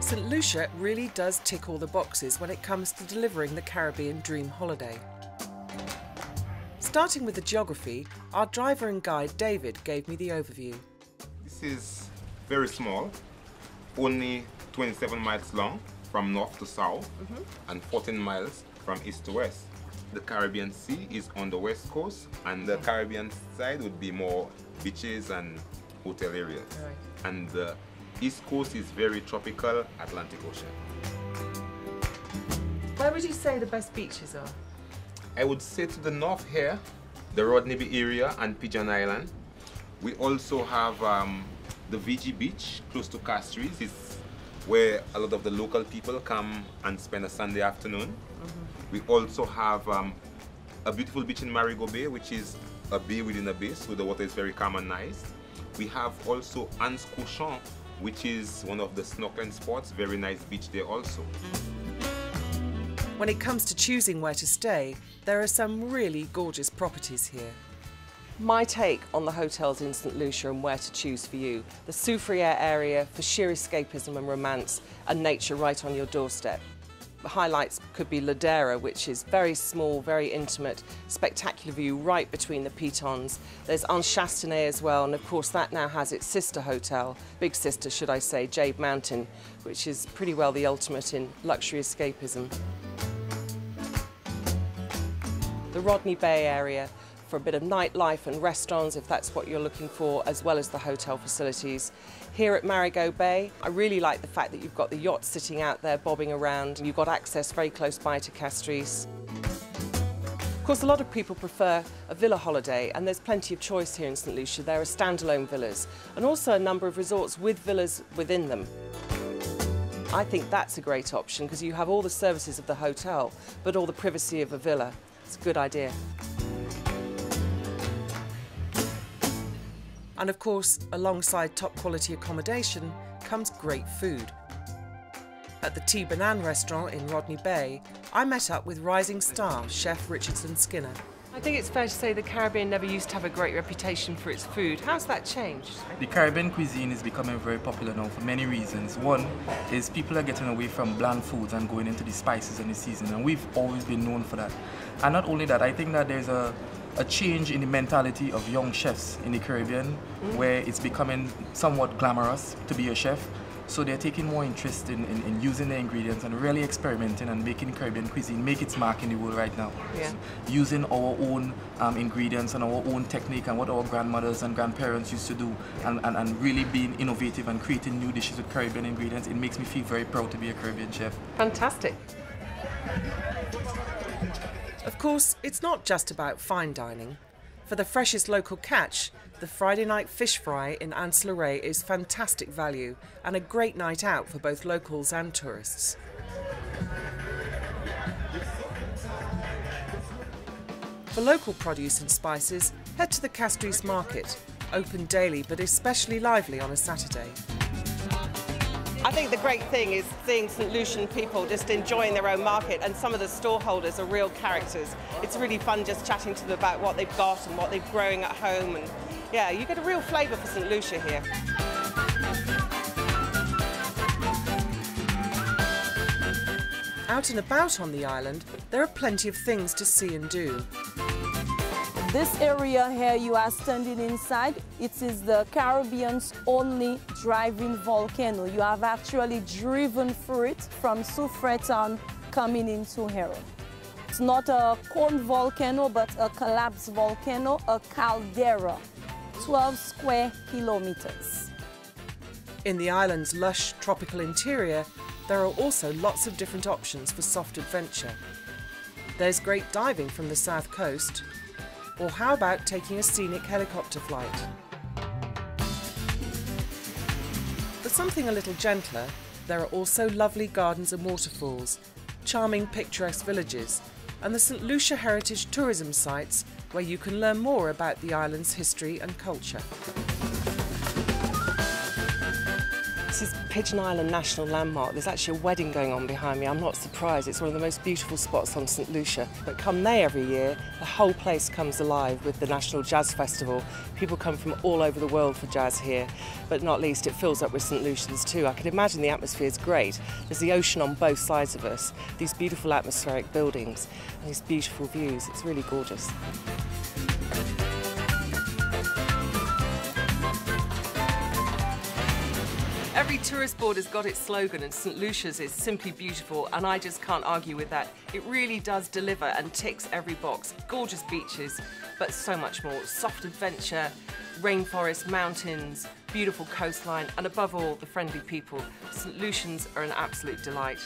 St Lucia really does tick all the boxes when it comes to delivering the Caribbean dream holiday. Starting with the geography, our driver and guide David gave me the overview. This is very small, only 27 miles long from north to south and 14 miles from east to west. The Caribbean Sea is on the west coast, and the Caribbean side would be more beaches and hotel areas. Right. And the east coast is very tropical Atlantic Ocean. Where would you say the best beaches are? I would say to the north here, the Rodney Bay area and Pigeon Island. We also have the VG Beach close to Castries. It's where a lot of the local people come and spend a Sunday afternoon. We also have a beautiful beach in Marigot Bay, which is a bay within a bay, so the water is very calm and nice. We have also Anse Cochon, which is one of the snorkeling spots, very nice beach there also. When it comes to choosing where to stay, there are some really gorgeous properties here. My take on the hotels in St Lucia and where to choose for you: the Soufriere area for sheer escapism and romance, and nature right on your doorstep. The highlights could be Ladera, which is very small, very intimate, spectacular view right between the Pitons. There's Anse-Chastenay as well, and of course that now has its sister hotel, big sister should I say, Jade Mountain, which is pretty well the ultimate in luxury escapism. The Rodney Bay area for a bit of nightlife and restaurants if that's what you're looking for, as well as the hotel facilities. Here at Marigot Bay, I really like the fact that you've got the yacht sitting out there bobbing around. You've got access very close by to Castries. Of course, a lot of people prefer a villa holiday, and there's plenty of choice here in St Lucia. There are standalone villas and also a number of resorts with villas within them. I think that's a great option because you have all the services of the hotel but all the privacy of a villa. It's a good idea. And of course, alongside top quality accommodation comes great food. At the Tea Banan restaurant in Rodney Bay, I met up with rising star chef Richardson Skinner. I think it's fair to say the Caribbean never used to have a great reputation for its food. How's that changed? The Caribbean cuisine is becoming very popular now for many reasons. One is people are getting away from bland foods and going into the spices and the seasoning, and we've always been known for that. And not only that, I think that there's a change in the mentality of young chefs in the Caribbean, where it's becoming somewhat glamorous to be a chef. So they're taking more interest in using the ingredients and really experimenting and making Caribbean cuisine make its mark in the world right now. Yeah. Using our own ingredients and our own technique and what our grandmothers and grandparents used to do, and really being innovative and creating new dishes with Caribbean ingredients. It makes me feel very proud to be a Caribbean chef. Fantastic. Of course, it's not just about fine dining. For the freshest local catch, the Friday night fish fry in Anse-Lorraine is fantastic value and a great night out for both locals and tourists. For local produce and spices, head to the Castries market, open daily but especially lively on a Saturday. I think the great thing is seeing St Lucian people just enjoying their own market, and some of the store holders are real characters. It's really fun just chatting to them about what they've got and what they're growing at home, and yeah, you get a real flavour for St Lucia here. Out and about on the island, there are plenty of things to see and do. This area here you are standing inside, it is the Caribbean's only driving volcano. You have actually driven through it from Soufriere coming into here. It's not a cone volcano, but a collapsed volcano, a caldera, 12 square kilometers. In the island's lush tropical interior, there are also lots of different options for soft adventure. There's great diving from the south coast, or how about taking a scenic helicopter flight? For something a little gentler, there are also lovely gardens and waterfalls, charming picturesque villages, and the St Lucia heritage tourism sites where you can learn more about the island's history and culture. This is Pigeon Island National Landmark. There's actually a wedding going on behind me. I'm not surprised. It's one of the most beautiful spots on St Lucia. But come May every year, the whole place comes alive with the National Jazz Festival. People come from all over the world for jazz here, but not least it fills up with St Lucians too. I can imagine the atmosphere is great. There's the ocean on both sides of us, these beautiful atmospheric buildings, and these beautiful views. It's really gorgeous. Every tourist board has got its slogan, and St Lucia's is simply beautiful, and I just can't argue with that. It really does deliver and ticks every box. Gorgeous beaches, but so much more. Soft adventure, rainforest, mountains, beautiful coastline, and above all, the friendly people. St Lucians are an absolute delight.